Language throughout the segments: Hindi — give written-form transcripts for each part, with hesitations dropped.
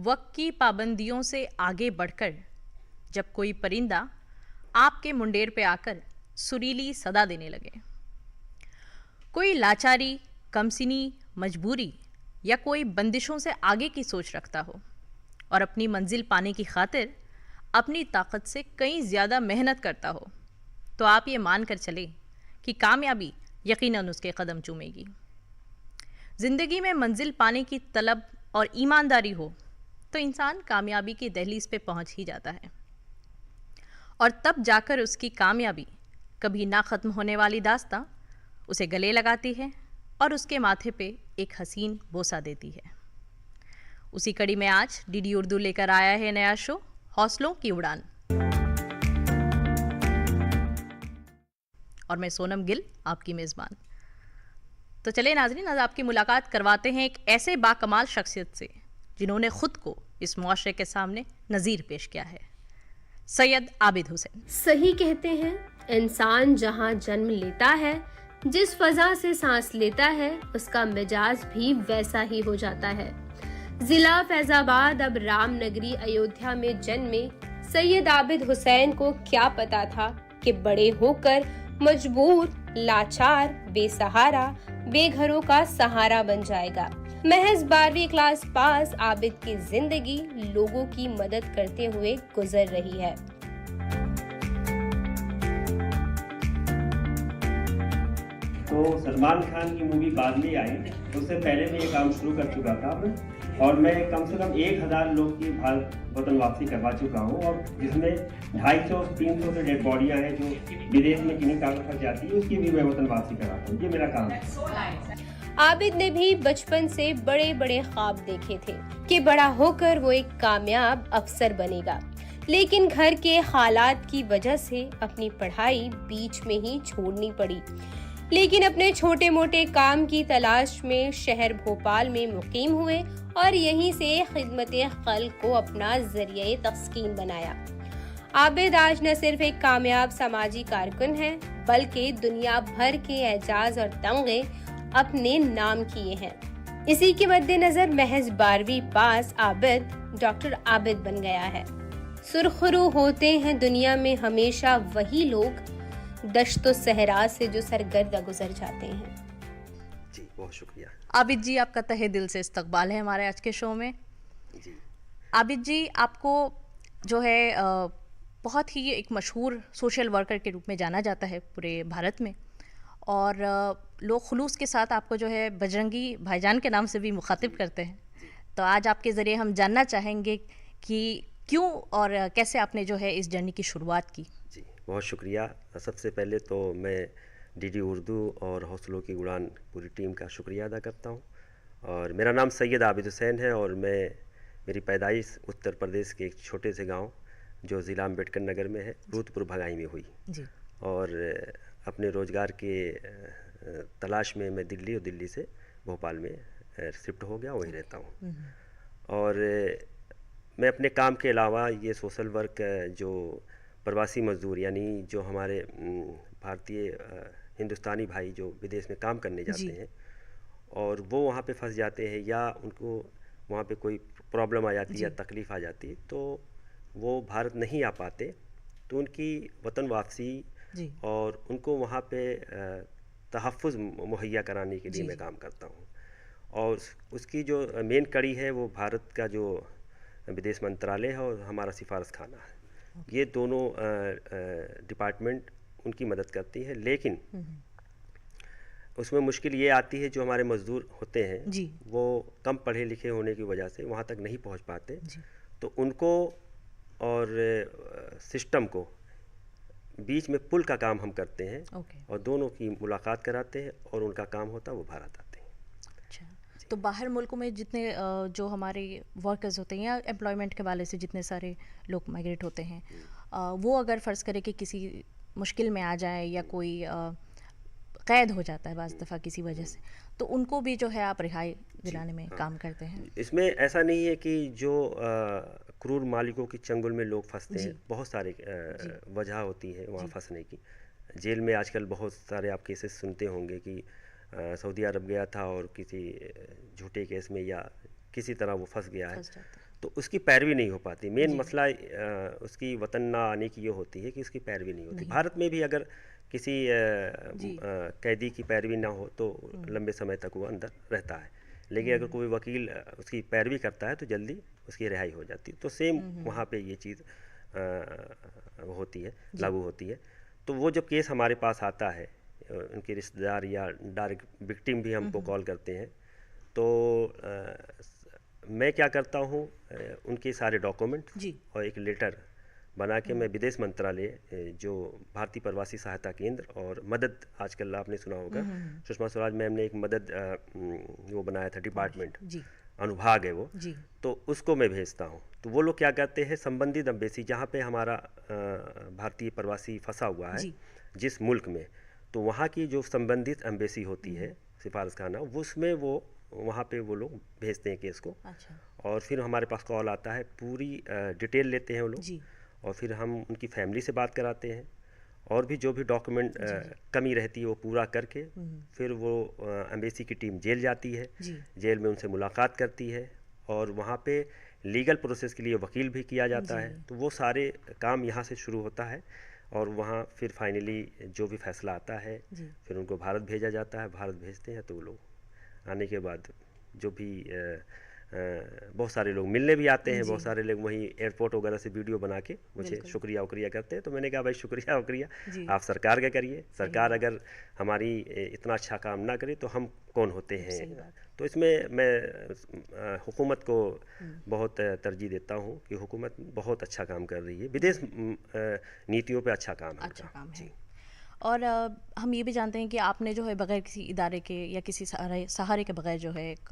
वक्त की पाबंदियों से आगे बढ़कर जब कोई परिंदा आपके मुंडेर पे आकर सुरीली सदा देने लगे, कोई लाचारी, कमसिनी, मजबूरी या कोई बंदिशों से आगे की सोच रखता हो और अपनी मंजिल पाने की खातिर अपनी ताकत से कहीं ज़्यादा मेहनत करता हो, तो आप ये मान कर चलें कि कामयाबी यकीनन उसके कदम चूमेगी। ज़िंदगी में मंजिल पाने की तलब और ईमानदारी हो तो इंसान कामयाबी की दहलीज पे पहुंच ही जाता है, और तब जाकर उसकी कामयाबी कभी ना ख़त्म होने वाली दास्तां उसे गले लगाती है और उसके माथे पे एक हसीन बोसा देती है। उसी कड़ी में आज डीडी उर्दू लेकर आया है नया शो हौसलों की उड़ान, और मैं सोनम गिल आपकी मेज़बान। तो चले नाज़रीन, आज आपकी मुलाकात करवाते हैं एक ऐसे बाकमाल शख्सियत से जिन्होंने खुद को इस मुआशरे के सामने नज़ीर पेश किया है, सैयद आबिद हुसैन। सही कहते हैं, इंसान जहाँ जन्म लेता है, जिस फजा से सांस लेता है, उसका मिजाज भी वैसा ही हो जाता है। जिला फैजाबाद अब रामनगरी अयोध्या में जन्मे सैयद आबिद हुसैन को क्या पता था कि बड़े होकर मजबूर, लाचार, बेसहारा, बेघरों का सहारा बन जाएगा। महज 12वीं क्लास पास आबिद की जिंदगी लोगों की मदद करते हुए गुजर रही है। तो सलमान खान की मूवी बाद में आई, उससे पहले मैं ये काम शुरू कर चुका था और मैं कम से कम 1000 लोग की भारत वतन वापसी करवा चुका हूँ, और जिसमें 250-300 से डेड बॉडियाँ हैं जो विदेश में किन्हीं कारण फंस जाती है, उसकी भी मैं वतन वापसी कराता हूँ। ये मेरा काम है। आबिद ने भी बचपन से बड़े बड़े ख्वाब देखे थे कि बड़ा होकर वो एक कामयाब अफसर बनेगा, लेकिन घर के हालात की वजह से अपनी पढ़ाई बीच में ही छोड़नी पड़ी। लेकिन अपने छोटे मोटे काम की तलाश में शहर भोपाल में मुकीम हुए और यहीं से खिदमत खल्क को अपना जरिए तस्कीन बनाया। आबिद आज न सिर्फ एक कामयाब समाजी कारकुन है, बल्कि दुनिया भर के एजाज और तमगे अपने नाम किए हैं। इसी के मद्देनजर महज 12वीं पास आबिद डॉक्टर आबिद बन गया है। सुरखरू होते हैं दुनिया में हमेशा वही लोग दश्तो सहरा से जो सरगर्दा गुजर जाते हैं। जी, बहुत शुक्रिया। आबिद जी, आपका तहे दिल से इस्तकबाल है हमारे आज के शो में। जी। आबिद जी, आपको जो है बहुत ही एक मशहूर सोशल वर्कर के रूप में जाना जाता है पूरे भारत में, और लोग खुलूस के साथ आपको जो है बजरंगी भाईजान के नाम से भी मुखातिब करते हैं। तो आज आपके ज़रिए हम जानना चाहेंगे कि क्यों और कैसे आपने जो है इस जर्नी की शुरुआत की। जी, बहुत शुक्रिया। सबसे पहले तो मैं डीडी उर्दू और हौसलों की उड़ान पूरी टीम का शुक्रिया अदा करता हूँ। और मेरा नाम सैयद आबिद हुसैन है और मेरी पैदाइश उत्तर प्रदेश के एक छोटे से गांव जो ज़िला अम्बेडकर नगर में है, रूतपुर भगाई में हुई जी। और अपने रोज़गार के तलाश में मैं दिल्ली और दिल्ली से भोपाल में शिफ्ट हो गया, वहीं रहता हूँ। और मैं अपने काम के अलावा ये सोशल वर्क जो प्रवासी मजदूर यानी जो हमारे भारतीय हिंदुस्तानी भाई जो विदेश में काम करने जाते हैं और वो वहाँ पे फंस जाते हैं या उनको वहाँ पे कोई प्रॉब्लम आ जाती है या तकलीफ़ आ जाती है, तो वो भारत नहीं आ पाते, तो उनकी वतन वापसी और उनको वहाँ पे तहफ़्फ़ुज़ मुहैया कराने के लिए मैं काम करता हूँ। और उसकी जो मेन कड़ी है वो भारत का जो विदेश मंत्रालय है और हमारा सिफारस खाना है। ये दोनों डिपार्टमेंट उनकी मदद करती है, लेकिन उसमें मुश्किल ये आती है जो हमारे मज़दूर होते हैं वो कम पढ़े लिखे होने की वजह से वहाँ तक नहीं पहुँच पाते, तो उनको और सिस्टम को बीच में पुल का काम हम करते हैं और दोनों की मुलाकात कराते हैं और उनका काम होता है वो भारत आते हैं। अच्छा, तो बाहर मुल्कों में जितने जो हमारे वर्कर्स होते हैं या एम्प्लॉयमेंट के वाले से जितने सारे लोग माइग्रेट होते हैं, वो अगर फ़र्ज़ करें कि किसी मुश्किल में आ जाए या कोई कैद हो जाता है बाज़ दफ़ा किसी वजह से, तो उनको भी जो है आप रिहाई दिलाने में काम करते हैं। इसमें ऐसा नहीं है कि जो क्रूर मालिकों की चंगुल में लोग फंसते हैं, बहुत सारे वजह होती है वहाँ फंसने की। जेल में आजकल बहुत सारे आप केसेस सुनते होंगे कि सऊदी अरब गया था और किसी झूठे केस में या किसी तरह वो फंस गया है, तो उसकी पैरवी नहीं हो पाती। मेन जी। मसला उसकी वतन ना आने की ये होती है कि उसकी पैरवी नहीं होती। नहीं। भारत में भी अगर किसी जी। कैदी की पैरवी ना हो तो लंबे समय तक वो अंदर रहता है, लेकिन अगर कोई वकील उसकी पैरवी करता है तो जल्दी उसकी रिहाई हो जाती है। तो सेम वहाँ पे ये चीज़ होती है, जी। लागू होती है। तो वो जब केस हमारे पास आता है, उनके रिश्तेदार या डायरेक्ट विक्टिम भी हमको कॉल करते हैं, तो मैं क्या करता हूँ, उनके सारे डॉक्यूमेंट जी। और एक लेटर बना के मैं विदेश मंत्रालय, जो भारतीय प्रवासी सहायता केंद्र और मदद, आजकल आपने सुना होगा सुषमा स्वराज मैम ने एक मदद वो बनाया था डिपार्टमेंट, जी। अनुभाग है वो, जी। तो उसको मैं भेजता हूँ। तो वो लोग क्या करते हैं, संबंधित एम्बेसी जहाँ पे हमारा भारतीय प्रवासी फंसा हुआ है जी। जिस मुल्क में, तो वहाँ की जो संबंधित एम्बेसी होती है, सिफारिशखाना, वो उसमें वो वहाँ पे वो लोग भेजते हैं केस को। अच्छा। और फिर हमारे पास कॉल आता है, पूरी डिटेल लेते हैं वो लोग, जी। और फिर हम उनकी फैमिली से बात कराते हैं, और भी जो भी डॉक्यूमेंट कमी रहती है वो पूरा करके फिर वो एम्बेसी की टीम जेल जाती है, जी। जेल में उनसे मुलाकात करती है, और वहाँ पे लीगल प्रोसेस के लिए वकील भी किया जाता है। तो वो सारे काम यहाँ से शुरू होता है, और वहाँ फिर फाइनली जो भी फैसला आता है जी। फिर उनको भारत भेजा जाता है। भारत भेजते हैं तो वो लोग आने के बाद जो भी बहुत सारे लोग मिलने भी आते हैं, बहुत सारे लोग वहीं एयरपोर्ट वगैरह से वीडियो बना के मुझे शुक्रिया उक्रिया करते हैं। तो मैंने कहा भाई शुक्रिया उक्रिया जी। आप सरकार का करिए, सरकार अगर हमारी इतना अच्छा काम ना करे तो हम कौन होते हैं। सही बात। तो इसमें मैं हुकूमत को बहुत तरजीह देता हूँ कि हुकूमत बहुत अच्छा काम कर रही है, विदेश नीतियों पे अच्छा काम है अच्छा उनका। काम है। जी। और हम ये भी जानते हैं कि आपने जो है बगैर किसी इदारे के या किसी सहारे के बगैर जो है एक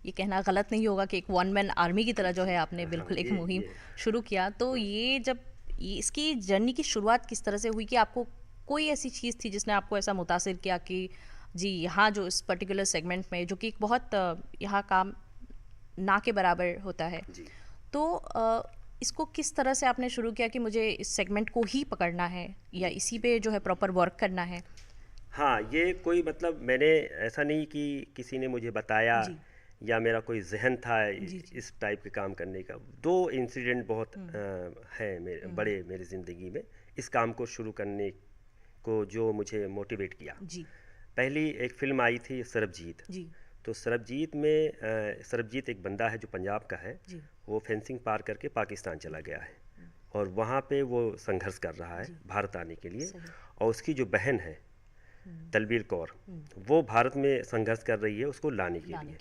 ये कहना गलत नहीं होगा कि एक वन मैन आर्मी की तरह जो है आपने हाँ, बिल्कुल एक ये मुहिम शुरू किया। तो ये जब इसकी जर्नी की शुरुआत किस तरह से हुई कि आपको कोई ऐसी चीज़ थी जिसने आपको ऐसा मुतासिर किया कि जी यहाँ जो इस पर्टिकुलर सेगमेंट में जो कि एक बहुत यहाँ काम ना के बराबर होता है, जी। तो इसको किस तरह से आपने शुरू किया कि मुझे इस सेगमेंट को ही पकड़ना है या इसी पे जो है प्रॉपर वर्क करना है? हाँ, ये कोई मतलब मैंने ऐसा नहीं कि किसी ने मुझे बताया जी। या मेरा कोई ज़हन था जी, जी। इस टाइप के काम करने का। 2 इंसिडेंट बहुत हैं मेरे बड़े मेरी ज़िंदगी में इस काम को शुरू करने को, जो मुझे मोटिवेट किया। जी। पहली एक फ़िल्म आई थी सरबजीत। जी। तो सरबजीत में सरबजीत एक बंदा है जो पंजाब का है, जी। वो फेंसिंग पार करके पाकिस्तान चला गया है, और वहाँ पे वो संघर्ष कर रहा है भारत आने के लिए। सही। और उसकी जो बहन है तलबीर कौर, वो भारत में संघर्ष कर रही है उसको लाने के लिए।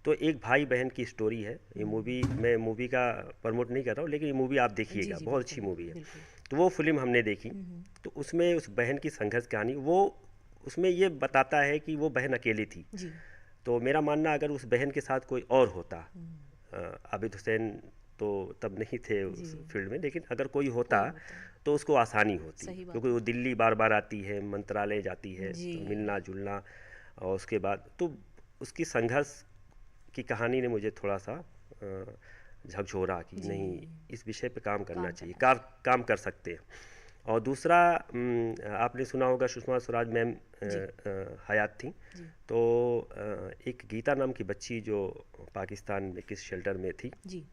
तो एक भाई बहन की स्टोरी है ये मूवी। मैं मूवी का प्रमोट नहीं कर रहा हूँ, लेकिन ये मूवी आप देखिएगा, जी, बहुत अच्छी मूवी है। तो वो फिल्म हमने देखी, तो उसमें उस बहन की संघर्ष कहानी, वो उसमें ये बताता है कि वो बहन अकेली थी। जी। तो मेरा मानना अगर उस बहन के साथ कोई और होता, आबिद हुसैन तो तब नहीं थे उस फील्ड में, लेकिन अगर कोई होता तो उसको आसानी होती, सही बात क्योंकि वो दिल्ली बार बार आती है, मंत्रालय जाती है, जी। तो मिलना जुलना, और उसके बाद तो उसकी संघर्ष की कहानी ने मुझे थोड़ा सा झकझोरा कि नहीं, इस विषय पे काम करना चाहिए, काम कर सकते हैं। और दूसरा, आपने सुना होगा सुषमा स्वराज मैम हयात थी, तो एक गीता नाम की बच्ची जो पाकिस्तान में किस शेल्टर में थी, जी।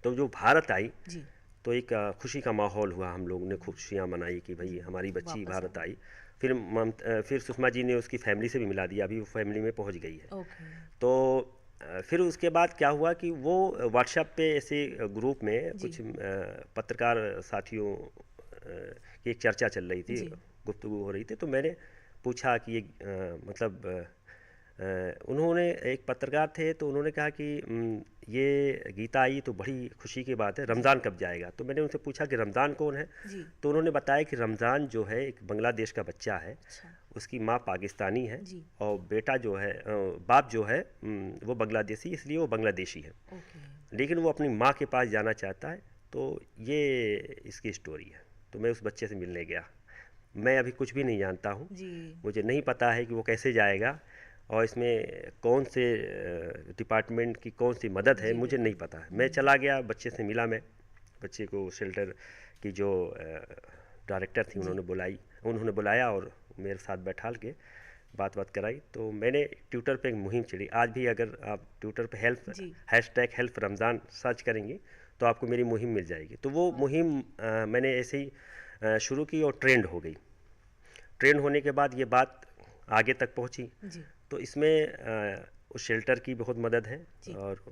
तो जो भारत आई जी। तो एक खुशी का माहौल हुआ, हम लोगों ने खुशियाँ मनाई कि भाई हमारी बच्ची भारत आई। फिर सुषमा जी ने उसकी फैमिली से भी मिला दिया, अभी वो फैमिली में पहुंच गई है। ओके। तो फिर उसके बाद क्या हुआ कि वो व्हाट्सएप पे ऐसे ग्रुप में कुछ पत्रकार साथियों की एक चर्चा चल रही थी, गुफ्तगू हो रही थी। तो मैंने पूछा कि ये मतलब उन्होंने, एक पत्रकार थे, तो उन्होंने कहा कि ये गीता आई तो बड़ी खुशी की बात है, रमज़ान कब जाएगा? तो मैंने उनसे पूछा कि रमज़ान कौन है? जी। तो उन्होंने बताया कि रमज़ान जो है एक बांग्लादेश का बच्चा है, अच्छा। उसकी माँ पाकिस्तानी है, जी। और बेटा जो है बाप जो है वो बांग्लादेशी, इसलिए वो बांग्लादेशी है, ओके। लेकिन वो अपनी माँ के पास जाना चाहता है। तो ये इसकी स्टोरी है। तो मैं उस बच्चे से मिलने गया। मैं अभी कुछ भी नहीं जानता हूँ, जी। मुझे नहीं पता है कि वो कैसे जाएगा, और इसमें कौन से डिपार्टमेंट की कौन सी मदद है मुझे नहीं पता है। मैं चला गया, बच्चे से मिला, मैं बच्चे को शेल्टर की जो डायरेक्टर थी उन्होंने बुलाया और मेरे साथ बैठा के बात कराई, तो मैंने ट्विटर पे एक मुहिम चली। आज भी अगर आप ट्विटर पे जी। हैशटैग हेल्प रमज़ान सर्च करेंगे तो आपको मेरी मुहिम मिल जाएगी। तो वो मुहिम मैंने ऐसे ही शुरू की और ट्रेंड हो गई। ट्रेंड होने के बाद ये बात आगे तक पहुंची। जी। तो इसमें उस शेल्टर की बहुत मदद है जी। और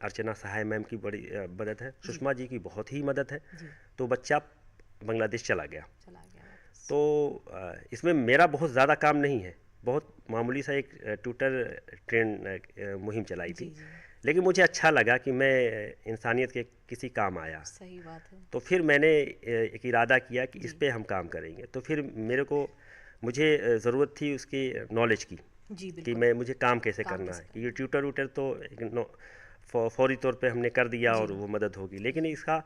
अर्चना सहाय मैम की बड़ी मदद है, सुषमा जी की बहुत ही मदद है। जी। तो बच्चा बांग्लादेश चला गया। चला गया वापस। तो इसमें मेरा बहुत ज़्यादा काम नहीं है, बहुत मामूली सा एक ट्विटर ट्रेंड मुहिम चलाई जी। थी, जी। लेकिन मुझे अच्छा लगा कि मैं इंसानियत के किसी काम आया। सही बात है। तो फिर मैंने एक इरादा किया कि इस जी। पे हम काम करेंगे। तो फिर मुझे ज़रूरत थी उसकी नॉलेज की, जी कि बिल्कुल। मैं मुझे काम कैसे काम करना कैसे है। कि ये ट्विटर वूटर तो एक फौरी तौर पे हमने कर दिया जी। और वो मदद होगी, लेकिन इसका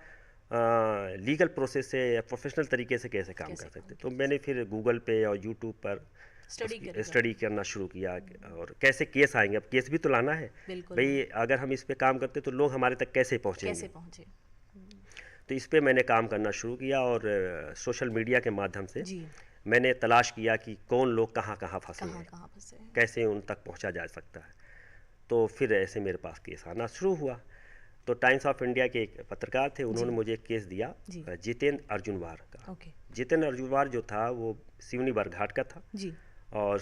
लीगल प्रोसेस से या प्रोफेशनल तरीके से कैसे काम कैसे कर काम सकते। तो किया मैंने फिर गूगल पे और यूट्यूब पर स्टडी करेगा। स्टडी करना शुरू किया और कैसे केस आएंगे। अब केस भी तो लाना है बिल्कुल। भाई, अगर हम इस पे काम करते तो लोग हमारे तक कैसे पहुंचेंगे। कैसे पहुंचे। तो इस पे मैंने काम करना शुरू किया और सोशल मीडिया के माध्यम से जी। मैंने तलाश किया कि कौन लोग कहाँ कहाँ फंसे कहाँ हैं, कहाँ फंसे हैं। कैसे उन तक पहुंचा जा सकता है। तो फिर ऐसे मेरे पास केस आना शुरू हुआ। तो टाइम्स ऑफ इंडिया के एक पत्रकार थे, उन्होंने जी। मुझे एक केस दिया जी। जितेंद्र अर्जुनवार का। ओके। जितेंद्र अर्जुनवार जो था वो सिवनी बरघाट का था जी। और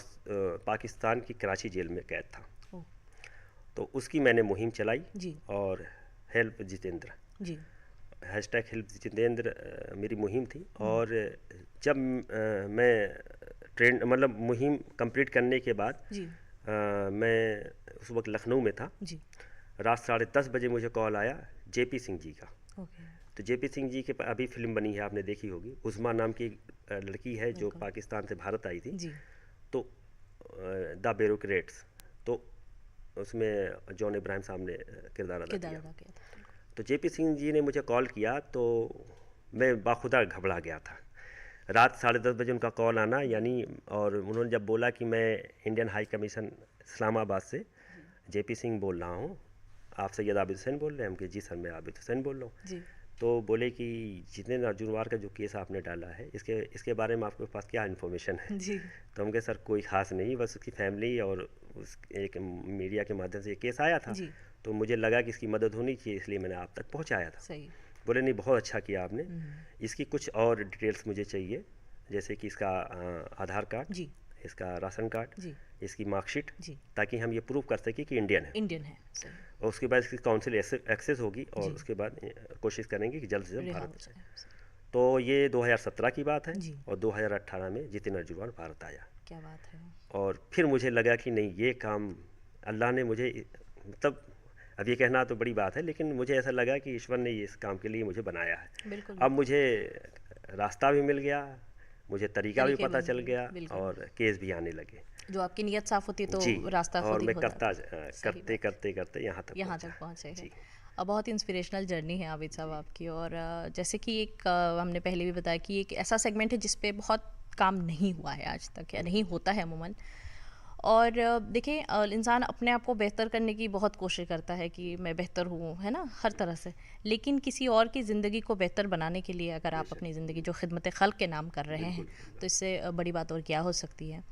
पाकिस्तान की कराची जेल में कैद था। ओ। तो उसकी मैंने मुहिम चलाई जी। और हेल्प जितेंद्र, जी। हैशटैग हेल्प जितेंद्र मेरी मुहिम थी। और जब मैं मतलब मुहिम कंप्लीट करने के बाद जी। मैं उस वक्त लखनऊ में था। जी। रात 10:30 बजे मुझे कॉल आया जेपी सिंह जी का। ओके। तो जेपी सिंह जी के अभी फिल्म बनी है, आपने देखी होगी। उज़मा नाम की लड़की है जो बिल्कुल। पाकिस्तान से भारत आई थी। जी। तो द ब्यूरोक्रेट्स, तो उसमें जॉन इब्राहिम साहब ने किरदार अदा किरदार किया। अदा किया था। बिल्कुल। तो जेपी सिंह जी ने मुझे कॉल किया तो मैं बाखुदा घबरा गया था। रात 10:30 बजे उनका कॉल आना यानी, और उन्होंने जब बोला कि मैं इंडियन हाई कमीशन इस्लामाबाद से जेपी सिंह बोल रहा हूँ, आप सैयद आबिद हुसैन बोल रहे हैं। हम कि जी सर, मैं आबिद हुसैन बोल रहा हूँ। जी। तो बोले कि जितेंद्र अर्जुनवार का जो केस आपने डाला है, इसके बारे में आपके पास क्या इन्फॉर्मेशन है। जी। तो हम कहे सर कोई ख़ास नहीं, बस उसकी फैमिली और उस एक मीडिया के माध्यम से ये केस आया था। जी। तो मुझे लगा कि इसकी मदद होनी चाहिए, इसलिए मैंने आप तक पहुंचाया था। सही। बोले नहीं, बहुत अच्छा किया आपने। इसकी कुछ और डिटेल्स मुझे चाहिए, जैसे कि इसका आधार कार्ड, जी। इसका राशन कार्ड, जी। इसकी मार्कशीट, जी। ताकि हम ये प्रूव कर सकें कि इंडियन है। इंडियन है। सही। और उसके बाद इसकी काउंसिल एक्सेस होगी और जी। उसके बाद कोशिश करेंगे कि जल्द से जल्द रिहा भारत हो जाए। जाए। तो ये 2017 की बात है। जी। और 2018 में जितेंद्र अर्जुनवार भारत आया। क्या बात है। और फिर मुझे लगा कि नहीं, ये काम अल्लाह ने मुझे, मतलब अब ये कहना तो बड़ी बात है, लेकिन मुझे ऐसा लगा कि ईश्वर ने ये इस काम के लिए मुझे बनाया है। बिल्कुल। अब मुझे रास्ता भी मिल गया, मुझे तरीका भी तरीके पता भी चल मिल गए, गया बिल्कुल। और केस भी आने लगे। जो आपकी नीयत साफ होती है तो जी, रास्ता और खुद ही मैं हो करता जाता है। सही करते बात। करते करते यहाँ तक यहाँ पहुँचा। तक पहुँचे हैं। जी। बहुत इंस्पिरेशनल जर्नी है आबिद साहब आपकी। और जैसे कि एक हमने पहले भी बताया कि एक ऐसा सेगमेंट है जिस पे बहुत काम नहीं हुआ है आज तक, या नहीं होता है अमूमन। और देखिए इंसान अपने आप को बेहतर करने की बहुत कोशिश करता है कि मैं बेहतर हूँ, है ना, हर तरह से। लेकिन किसी और की ज़िंदगी को बेहतर बनाने के लिए अगर आप अपनी ज़िंदगी जो खिदमत खल्क के नाम कर रहे हैं, तो इससे बड़ी बात और क्या हो सकती है।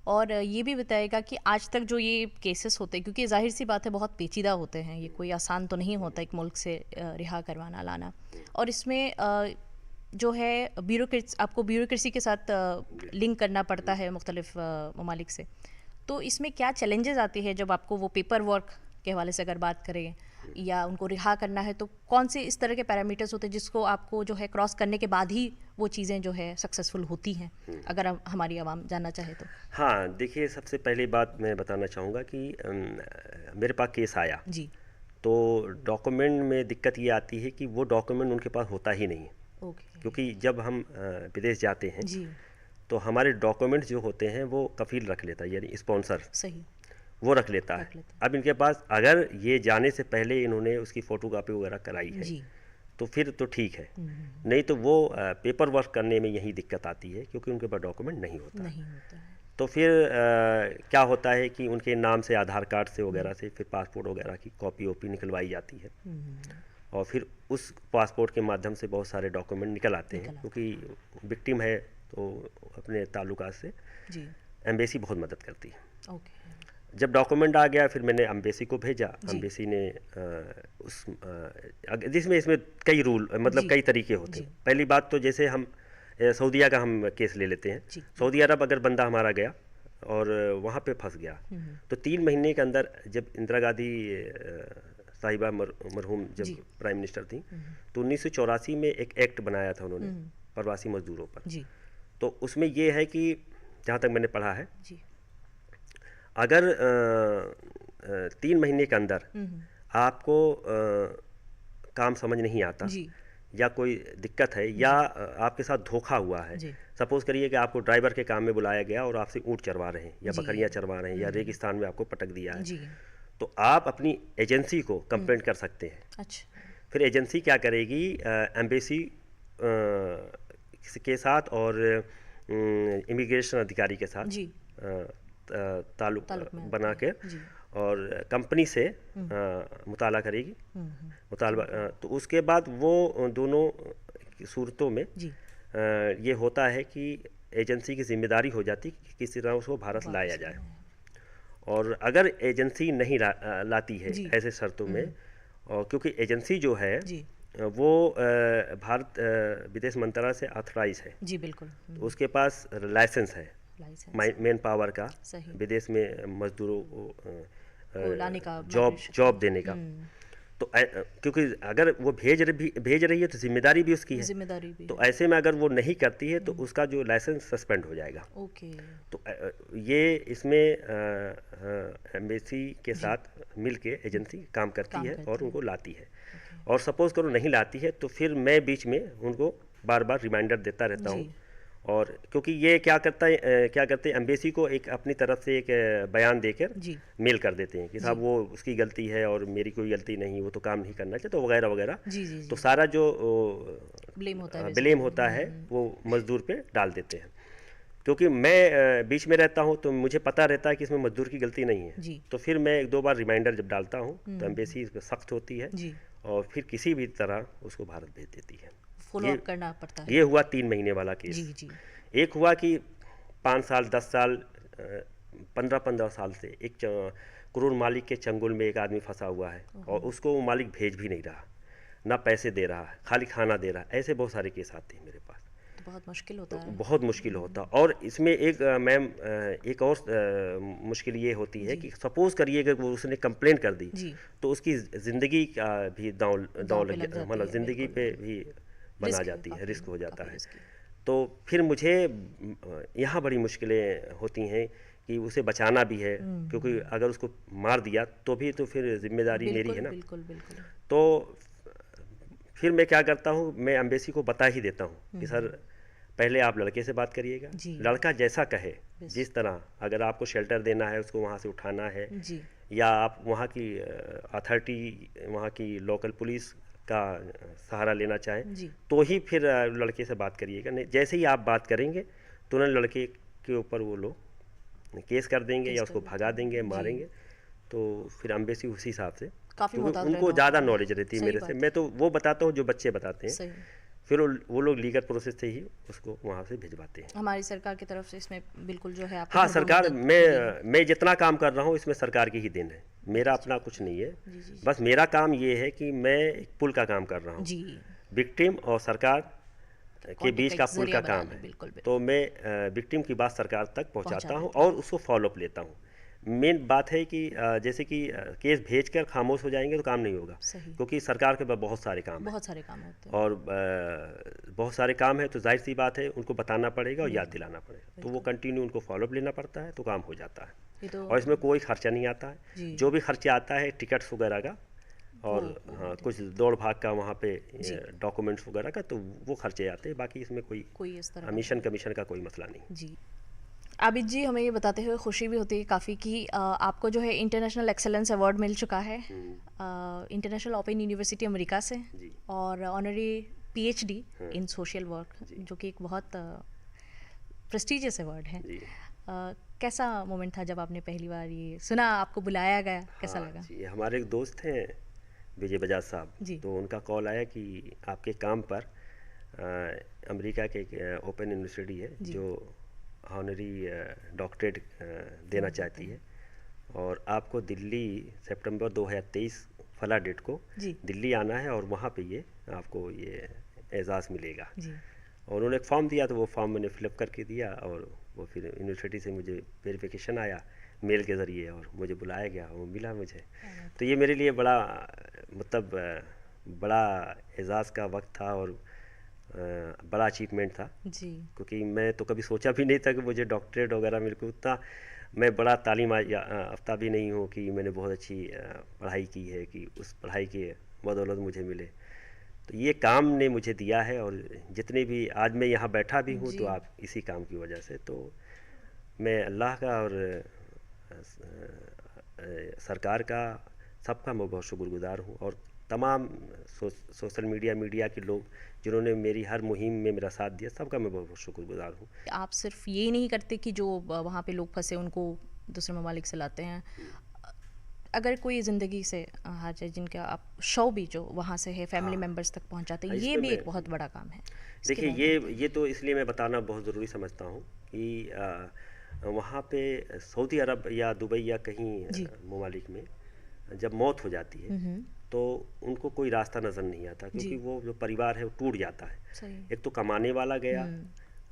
और ये भी बताएगा कि आज तक जो ये केसेस होते हैं, क्योंकि ज़ाहिर सी बात है बहुत पेचीदा होते हैं, ये कोई आसान तो नहीं होता एक मुल्क से रिहा करवाना लाना। और इसमें जो है आपको ब्यूरोक्रेसी के साथ लिंक करना पड़ता है मुख्तलिफ ममालिक से। तो इसमें क्या चैलेंजेस आती है जब आपको वो पेपर वर्क के हवाले से अगर बात करें, या उनको रिहा करना है, तो कौन से इस तरह के पैरामीटर्स होते हैं जिसको आपको जो है क्रॉस करने के बाद ही वो चीज़ें जो है सक्सेसफुल होती हैं, अगर हमारी आवाम जानना चाहे तो। हाँ, देखिए, सबसे पहली बात मैं बताना चाहूँगा कि मेरे पास केस आया जी। तो डॉक्यूमेंट में दिक्कत ये आती है कि वो डॉक्यूमेंट उनके पास होता ही नहीं है। ओके। क्योंकि जब हम विदेश जाते हैं जी। तो हमारे डॉक्यूमेंट्स जो होते हैं वो कफील रख लेता है, यानी स्पॉन्सर सही। वो रख लेता है। अब इनके पास अगर ये जाने से पहले इन्होंने उसकी फ़ोटोकॉपी वगैरह कराई है जी। तो फिर तो ठीक है, नहीं तो वो पेपर वर्क करने में यही दिक्कत आती है क्योंकि उनके पास डॉक्यूमेंट नहीं होता। नहीं होता है। तो फिर क्या होता है कि उनके नाम से आधार कार्ड से वगैरह से फिर पासपोर्ट वगैरह की कॉपी वॉपी निकलवाई जाती है और फिर उस पासपोर्ट के माध्यम से बहुत सारे डॉक्यूमेंट निकल आते हैं, क्योंकि विक्टिम है तो अपने ताल्लुकात से जी। एम्बेसी बहुत मदद करती है। ओके। जब डॉक्यूमेंट आ गया फिर मैंने एम्बेसी को भेजा। जी। एम्बेसी ने जिसमें इसमें कई रूल मतलब जी। कई तरीके होते जी। हैं। पहली बात तो जैसे हम सऊदीया का हम केस ले लेते हैं। जी। सऊदी अरब अगर बंदा हमारा गया और वहाँ पे फंस गया तो 3 महीने के अंदर, जब इंदिरा गांधी साहिबा मरहूम जब जी। प्राइम मिनिस्टर थी, तो 1984 में एक एक्ट बनाया था उन्होंने प्रवासी मजदूरों पर। जी। तो उसमें ये है कि जहाँ तक मैंने पढ़ा है, जी। अगर 3 महीने के अंदर आपको काम समझ नहीं आता जी। या कोई दिक्कत है या आपके साथ धोखा हुआ है, जी। सपोज करिए कि आपको ड्राइवर के काम में बुलाया गया और आपसे ऊँट चरवा रहे हैं या जी। बकरियां चरवा रहे हैं या रेगिस्तान में आपको पटक दिया है, जी। तो आप अपनी एजेंसी को कंप्लेंट कर सकते हैं। अच्छा। फिर एजेंसी क्या करेगी, एम्बेसी के साथ और इमिग्रेशन अधिकारी के साथ जी। ताल्लुक ताल्लुक में बना आते के हैं। जी। और कंपनी से मुताला करेगी। मुतालबा तो उसके बाद वो दोनों सूरतों में जी। ये होता है कि एजेंसी की जिम्मेदारी हो जाती कि किसी तरह उसको भारत लाया जाए। और अगर एजेंसी नहीं लाती है जी। ऐसे शर्तों में, और क्योंकि एजेंसी जो है जी। वो भारत विदेश मंत्रालय से ऑथराइज है, जी बिल्कुल। तो उसके पास लाइसेंस है लाइसेंस मैन पावर का, सही। विदेश में मजदूरों को को लाने का, जॉब देने का। तो क्योंकि अगर वो भेज रही है तो जिम्मेदारी भी उसकी है। जिम्मेदारी भी तो ऐसे में अगर वो नहीं करती है तो उसका जो लाइसेंस सस्पेंड हो जाएगा। ओके। तो ये इसमें एम्बेसी के साथ मिलके एजेंसी काम करती है और उनको लाती है। और सपोज करो नहीं लाती है तो फिर मैं बीच में उनको बार बार रिमाइंडर देता रहता हूँ। और क्योंकि ये क्या करते हैं एम्बेसी को एक अपनी तरफ से एक बयान देकर मेल कर देते हैं कि साहब वो उसकी गलती है और मेरी कोई गलती नहीं, वो तो काम नहीं करना चाहिए, तो वगैरह वगैरह। तो सारा जो ब्लेम होता है वो मजदूर पे डाल देते हैं। क्योंकि मैं बीच में रहता हूँ तो मुझे पता रहता है कि इसमें मजदूर की गलती नहीं है, तो फिर मैं 1-2 बार रिमाइंडर जब डालता हूँ तो एम्बेसी इस पर सख्त होती है और फिर किसी भी तरह उसको भारत भेज देती है। फॉलो अप करना पड़ता है। ये हुआ 3 महीने वाला केस। जी। एक हुआ कि 5 साल 10 साल 15 साल से एक क्रूर मालिक के चंगुल में एक आदमी फंसा हुआ है और उसको वो मालिक भेज भी नहीं रहा, ना पैसे दे रहा है, खाली खाना दे रहा है। ऐसे बहुत सारे केस आते हैं मेरे पास। तो बहुत मुश्किल होता है। बहुत मुश्किल होता। और इसमें एक मैम एक और मुश्किल ये होती है कि सपोज करिए कि वो उसने कंप्लेंट कर दी तो उसकी ज़िंदगी का भी दांव लग, मतलब ज़िंदगी पे भी बना जाती है, रिस्क हो जाता है। तो फिर मुझे यहाँ बड़ी मुश्किलें होती हैं कि उसे बचाना भी है, क्योंकि अगर उसको मार दिया तो भी तो फिर जिम्मेदारी मेरी है ना। बिल्कुल। तो फिर मैं क्या करता हूँ, मैं एम्बेसी को बता ही देता हूँ कि सर पहले आप लड़के से बात करिएगा, लड़का जैसा कहे, जिस तरह अगर आपको शेल्टर देना है, उसको वहाँ से उठाना है, या आप वहाँ की अथॉरिटी, वहाँ की लोकल पुलिस का सहारा लेना चाहें तो ही फिर लड़के से बात करिएगा। नहीं, जैसे ही आप बात करेंगे तुरंत लड़के के ऊपर वो लोग केस कर देंगे या उसको भगा देंगे, मारेंगे। तो फिर एम्बेसी उसी हिसाब से, क्योंकि उनको ज़्यादा नॉलेज रहती है मेरे से। मैं तो वो बताता हूँ जो बच्चे बताते हैं, फिर वो लोग लीगल प्रोसेस से ही उसको वहाँ से भिजवाते हैं। हमारी सरकार की तरफ से इसमें बिल्कुल जो है हाँ, सरकार, मैं जितना काम कर रहा हूँ इसमें सरकार की ही देन है, मेरा अपना कुछ नहीं है। बस मेरा काम ये है कि मैं एक पुल का काम कर रहा हूँ, विक्टिम और सरकार के बीच का पुल का काम है। तो मैं विक्टिम की बात सरकार तक पहुँचाता हूँ और उसको फॉलोअप लेता हूँ। मेन बात है कि जैसे कि केस भेजकर खामोश हो जाएंगे तो काम नहीं होगा, क्योंकि सरकार के पास बहुत सारे काम होते हैं और बहुत सारे काम है, तो जाहिर सी बात है उनको बताना पड़ेगा और याद दिलाना पड़ेगा। तो वो कंटिन्यू उनको फॉलोअप लेना पड़ता है, तो काम हो जाता है। और इसमें कोई खर्चा नहीं आता है। जो भी खर्चा आता है टिकट्स वगैरह का और हाँ कुछ दौड़ भाग का वहाँ पे डॉक्यूमेंट्स वगैरह का, तो वो खर्चे आते हैं। बाकी इसमें कोई मिशन कमीशन का कोई मसला नहीं जी। आबिद जी, हमें ये बताते हुए खुशी भी होती है काफ़ी कि आपको जो है इंटरनेशनल एक्सेलेंस अवार्ड मिल चुका है इंटरनेशनल ओपन यूनिवर्सिटी अमेरिका से, और ऑनरी PhD इन सोशल वर्क, जो कि एक बहुत प्रेस्टिजियस अवार्ड है। कैसा मोमेंट था जब आपने पहली बार ये सुना, आपको बुलाया गया, कैसा लगा? जी, हमारे एक दोस्त हैं विजय बजाज साहब, तो उनका कॉल आया कि आपके काम पर अमेरिका के एक ओपन यूनिवर्सिटी है जो ऑनरी डॉक्टरेट देना चाहती है और आपको दिल्ली सितंबर 2023 फला डेट को जी दिल्ली आना है और वहाँ पे ये आपको ये एजाज़ मिलेगा। जी और उन्होंने एक फॉर्म दिया तो वो फॉर्म मैंने फिलअप करके दिया और वो फिर यूनिवर्सिटी से मुझे वेरिफिकेशन आया मेल के ज़रिए और मुझे बुलाया गया, वो मिला मुझे। तो ये मेरे लिए बड़ा मतलब बड़ा एजाज़ का वक्त था और बड़ा अचीवमेंट था, जी क्योंकि मैं तो कभी सोचा भी नहीं था कि मुझे डॉक्टरेट वगैरह मेरे को उतना मैं बड़ा तालीम याफ्ता भी नहीं हूँ कि मैंने बहुत अच्छी पढ़ाई की है कि उस पढ़ाई की बदौलत मुझे मिले। तो ये काम ने मुझे दिया है और जितने भी आज मैं यहाँ बैठा भी हूँ तो जी आप इसी काम की वजह से। तो मैं अल्लाह का और सरकार का सबका मैं बहुत शुक्रगुजार हूँ और तमाम सोशल मीडिया के लोग जिन्होंने मेरी हर मुहिम में मेरा साथ दिया, सबका मैं बहुत शुक्रगुजार हूँ। आप सिर्फ ये नहीं करते कि जो वहाँ पे लोग फंसे उनको दूसरे ममालिक से लाते हैं, अगर कोई ज़िंदगी से हार जाए जिनका आप शव भी जो वहाँ से है फैमिली हाँ। मेम्बर्स तक पहुँचाते हैं, हाँ, ये इसमें भी मैं एक बहुत बड़ा काम है। इसके देखिए बारे में ये तो इसलिए मैं बताना बहुत ज़रूरी समझता हूँ कि वहाँ पे सऊदी अरब या दुबई या कहीं जी ममालिक में जब मौत हो जाती है तो उनको कोई रास्ता नज़र नहीं आता, जी क्योंकि वो जो परिवार है वो टूट जाता है। सही एक तो कमाने वाला गया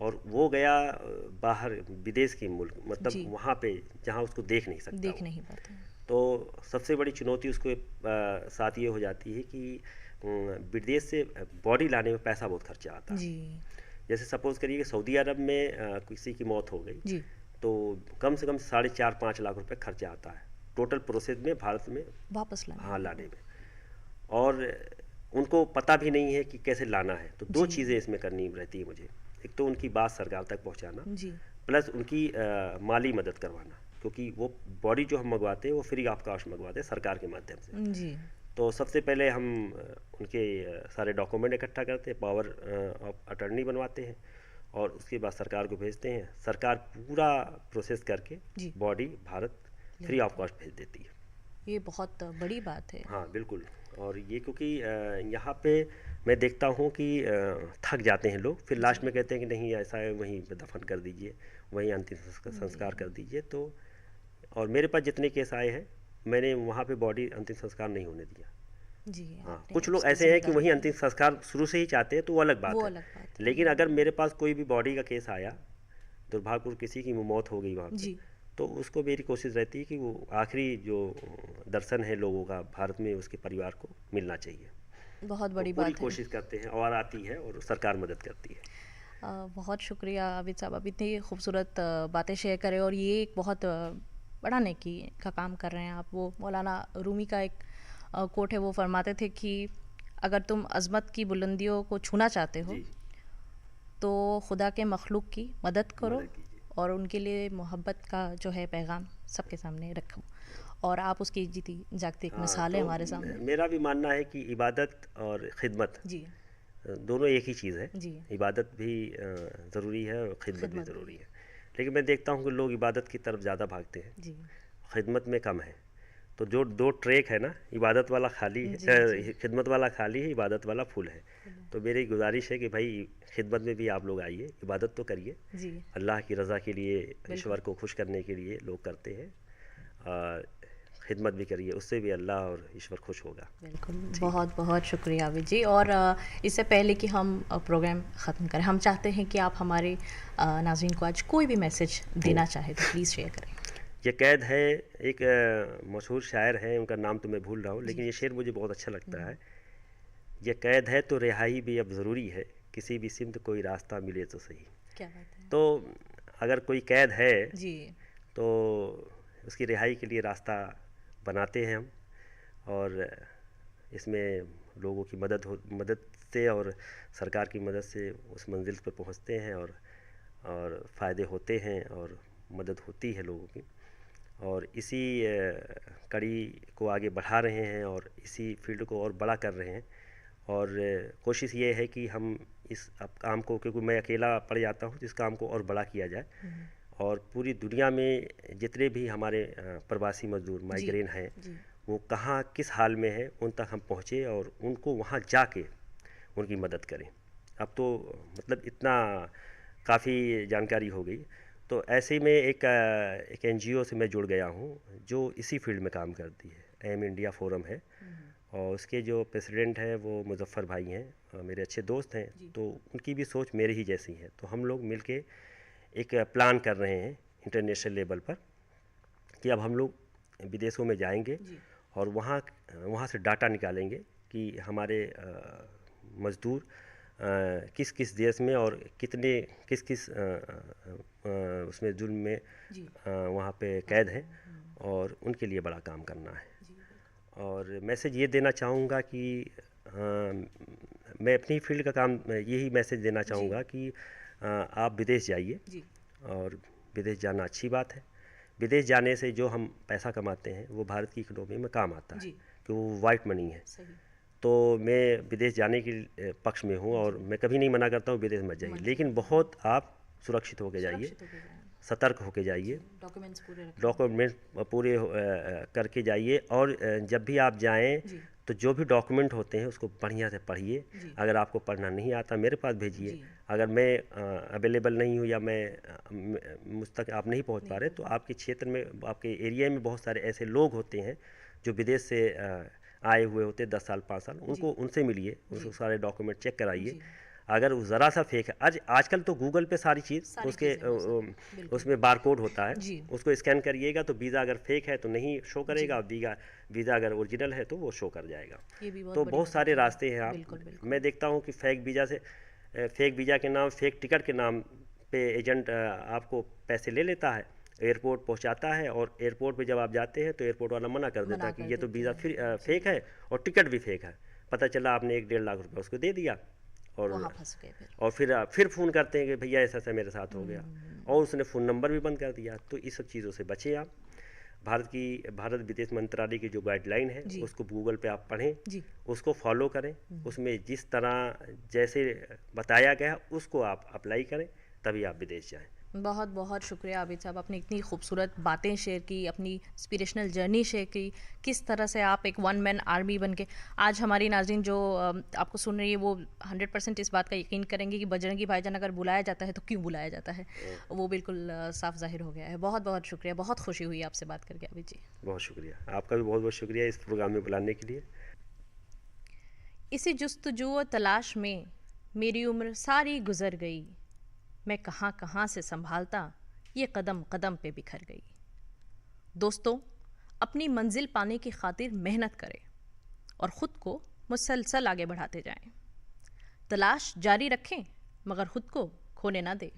और वो गया बाहर विदेश के मुल्क, मतलब जी वहाँ पे जहाँ उसको देख नहीं सकता देख वो। नहीं पाते हैं। तो सबसे बड़ी चुनौती उसको साथ ये हो जाती है कि विदेश से बॉडी लाने में पैसा बहुत खर्चा आता है। जी जैसे सपोज़ करिए कि सऊदी अरब में किसी की मौत हो गई जी तो कम से कम 4.5-5 लाख रुपए खर्चा आता है टोटल प्रोसेस में भारत में वापस लाने हाँ लाने में। और उनको पता भी नहीं है कि कैसे लाना है। तो दो जी चीज़ें इसमें करनी रहती है मुझे, एक तो उनकी बात सरकार तक पहुंचाना जी प्लस उनकी माली मदद करवाना, क्योंकि वो बॉडी जो हम मंगवाते हैं वो फ्री ऑफ कॉस्ट मंगवाते हैं सरकार के माध्यम से। जी तो सबसे पहले हम उनके सारे डॉक्यूमेंट इकट्ठा करते हैं, पावर ऑफ अटर्नी बनवाते हैं और उसके बाद सरकार को भेजते हैं। सरकार पूरा प्रोसेस करके जी body Bharat free of cost भेज देती है। ये बहुत बड़ी बात है। हाँ बिल्कुल। और ये क्योंकि यहाँ पे मैं देखता हूँ कि थक जाते हैं लोग, फिर लास्ट में कहते हैं कि नहीं ऐसा है वहीं पे दफन कर दीजिए, वहीं अंतिम संस्कार कर दीजिए। तो और मेरे पास जितने केस आए हैं मैंने वहाँ पे बॉडी अंतिम संस्कार नहीं होने दिया। जी हाँ आपने कुछ लोग उसकी ऐसे हैं कि जिम्मेदारी वहीं अंतिम संस्कार शुरू से ही चाहते हैं तो वो अलग बात वो है। अलग बात है। लेकिन अगर मेरे पास कोई भी बॉडी का केस आया, दुर्भाग्यपूर्ण किसी की मौत हो गई वहाँ पे, जी तो उसको मेरी कोशिश रहती है कि वो आखिरी जो दर्शन है लोगों का भारत में उसके परिवार को मिलना चाहिए। बहुत तो बड़ी पूरी बात है। कोशिश करते हैं और आती है और सरकार मदद करती है। बहुत शुक्रिया आबिद साहब, आप इतनी खूबसूरत बातें शेयर करें और ये एक बहुत बड़ा नेकी का काम कर रहे हैं आप। वो मौलाना रूमी का एक कोट है, वो फरमाते थे कि अगर तुम अज़मत की बुलंदियों को छूना चाहते हो जी तो खुदा के मखलूक की मदद करो मदद कीजिए। और उनके लिए मोहब्बत का जो है पैगाम सबके सामने रखो, और आप उसकी जीती जागती एक हाँ, मिसाल है तो हमारे सामने। मेरा भी मानना है कि इबादत और ख़िदमत जी दोनों एक ही चीज़ है। जी इबादत भी ज़रूरी है और ख़िदमत भी खिदमत भी। ज़रूरी है। लेकिन मैं देखता हूँ कि लोग इबादत की तरफ ज़्यादा भागते हैं, जी खिदमत में कम है। तो जो दो ट्रैक है ना, इबादत वाला खाली है, जी जी खिदमत वाला खाली है, इबादत वाला फुल है। तो मेरी गुजारिश है कि भाई खिदमत में भी आप लोग आइए, इबादत तो करिए। जी अल्लाह की रज़ा के लिए, ईश्वर को खुश करने के लिए लोग करते हैं, और खिदमत भी करिए, उससे भी अल्लाह और ईश्वर खुश होगा। बिल्कुल। बहुत बहुत शुक्रिया आबिद जी। और इससे पहले कि हम प्रोग्राम ख़त्म करें, हम चाहते हैं कि आप हमारे नाज़रीन को आज कोई भी मैसेज देना चाहें तो प्लीज़ शेयर करें। ये कैद है, एक मशहूर शायर हैं, उनका नाम तो मैं भूल रहा हूँ, लेकिन ये शेर मुझे बहुत अच्छा लगता है। ये कैद है तो रिहाई भी अब ज़रूरी है, किसी भी सिमत कोई रास्ता मिले तो सही। क्या बात है। तो अगर कोई कैद है जी तो उसकी रिहाई के लिए रास्ता बनाते हैं हम, और इसमें लोगों की मदद से और सरकार की मदद से उस मंजिल पर पहुंचते हैं, और फ़ायदे होते हैं और मदद होती है लोगों की। और इसी कड़ी को आगे बढ़ा रहे हैं और इसी फील्ड को और बड़ा कर रहे हैं। और कोशिश ये है कि हम इस काम को, क्योंकि मैं अकेला पड़ जाता हूँ, तो इस काम को और बड़ा किया जाए और पूरी दुनिया में जितने भी हमारे प्रवासी मजदूर माइग्रेन हैं जी वो कहाँ किस हाल में है उन तक हम पहुँचे और उनको वहाँ जाके उनकी मदद करें। अब तो मतलब इतना काफ़ी जानकारी हो गई। तो ऐसे ही में एक एनजीओ से मैं जुड़ गया हूँ जो इसी फील्ड में काम करती है, एम इंडिया फोरम है, और उसके जो प्रेसिडेंट हैं वो मुजफ्फ़र भाई हैं, मेरे अच्छे दोस्त हैं। तो उनकी भी सोच मेरी ही जैसी है। तो हम लोग मिलके एक प्लान कर रहे हैं इंटरनेशनल लेवल पर कि अब हम लोग विदेशों में जाएंगे और वहाँ से डाटा निकालेंगे कि हमारे मज़दूर किस किस देश में और कितने किस किस उसमें जुल्म में वहाँ पे कैद हैं, और उनके लिए बड़ा काम करना है। और मैसेज ये देना चाहूँगा कि मैं अपनी फील्ड का काम यही मैसेज देना चाहूँगा कि आप विदेश जाइए, और विदेश जाना अच्छी बात है। विदेश जाने से जो हम पैसा कमाते हैं वो भारत की इकोनॉमी में काम आता है, कि वो वाइट मनी है। तो मैं विदेश जाने के पक्ष में हूँ, और मैं कभी नहीं मना करता हूँ विदेश मत जाइए, लेकिन बहुत आप सुरक्षित होकर जाइए, सतर्क होकर जाइए, डॉक्यूमेंट पूरे करके जाइए। और जब भी आप जाएं तो जो भी डॉक्यूमेंट होते हैं उसको बढ़िया से पढ़िए। अगर आपको पढ़ना नहीं आता मेरे पास भेजिए। अगर मैं अवेलेबल नहीं हूँ या मुझ तक आप नहीं पहुँच पा रहे, तो आपके क्षेत्र में, आपके एरिया में बहुत सारे ऐसे लोग होते हैं जो विदेश से आए हुए होते हैं 10 साल 5 साल, उनसे मिलिए, उसको सारे डॉक्यूमेंट चेक कराइए। अगर वो ज़रा सा फेक है, आजकल तो गूगल पे सारी चीज़ उसके उसमें बारकोड होता है, उसको स्कैन करिएगा तो वीज़ा अगर फेक है तो नहीं शो करेगा, वीज़ा अगर ओरिजिनल है तो वो शो कर जाएगा। तो बहुत सारे रास्ते हैं। मैं देखता हूँ कि फेक वीज़ा के नाम, फेक टिकट के नाम पे एजेंट आपको पैसे ले लेता है, एयरपोर्ट पहुंचाता है, और एयरपोर्ट पे जब आप जाते हैं तो एयरपोर्ट वाला मना कर देता है कि ये तो वीज़ा फेक है और टिकट भी फेक है। पता चला आपने 1-1.5 लाख रुपये उसको दे दिया, और फिर फ़ोन करते हैं कि भैया ऐसा ऐसा मेरे साथ हो गया, और उसने फ़ोन नंबर भी बंद कर दिया। तो इस सब चीज़ों से बचें आप। भारत विदेश मंत्रालय की जो गाइडलाइन है उसको गूगल पे आप पढ़ें, उसको फॉलो करें, उसमें जिस तरह जैसे बताया गया उसको आप अप्लाई करें, तभी आप विदेश जाएं। बहुत बहुत शुक्रिया आबिद साहब, आपने इतनी खूबसूरत बातें शेयर की, अपनी इंस्पिरेशनल जर्नी शेयर की, किस तरह से आप एक वन मैन आर्मी बन के आज हमारी नाज़रीन जो आपको सुन रही है वो 100% इस बात का यकीन करेंगे कि बजरंगी भाईजान अगर बुलाया जाता है तो क्यों बुलाया जाता है, वो बिल्कुल साफ जाहिर हो गया है। बहुत बहुत शुक्रिया, बहुत खुशी हुई आपसे बात करके आबिद जी। बहुत शुक्रिया, आपका भी बहुत बहुत शुक्रिया इस प्रोग्राम में बुलाने के लिए। इसी जुस्तजू व तलाश में मेरी उम्र सारी गुजर गई, मैं कहाँ कहाँ से संभालता ये कदम कदम पे बिखर गई। दोस्तों, अपनी मंजिल पाने की खातिर मेहनत करें और ख़ुद को मुसलसल आगे बढ़ाते जाएं। तलाश जारी रखें मगर ख़ुद को खोने ना दें।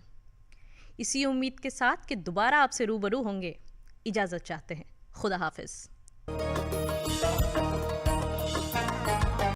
इसी उम्मीद के साथ कि दोबारा आपसे रूबरू होंगे, इजाज़त चाहते हैं। खुदा हाफिज़।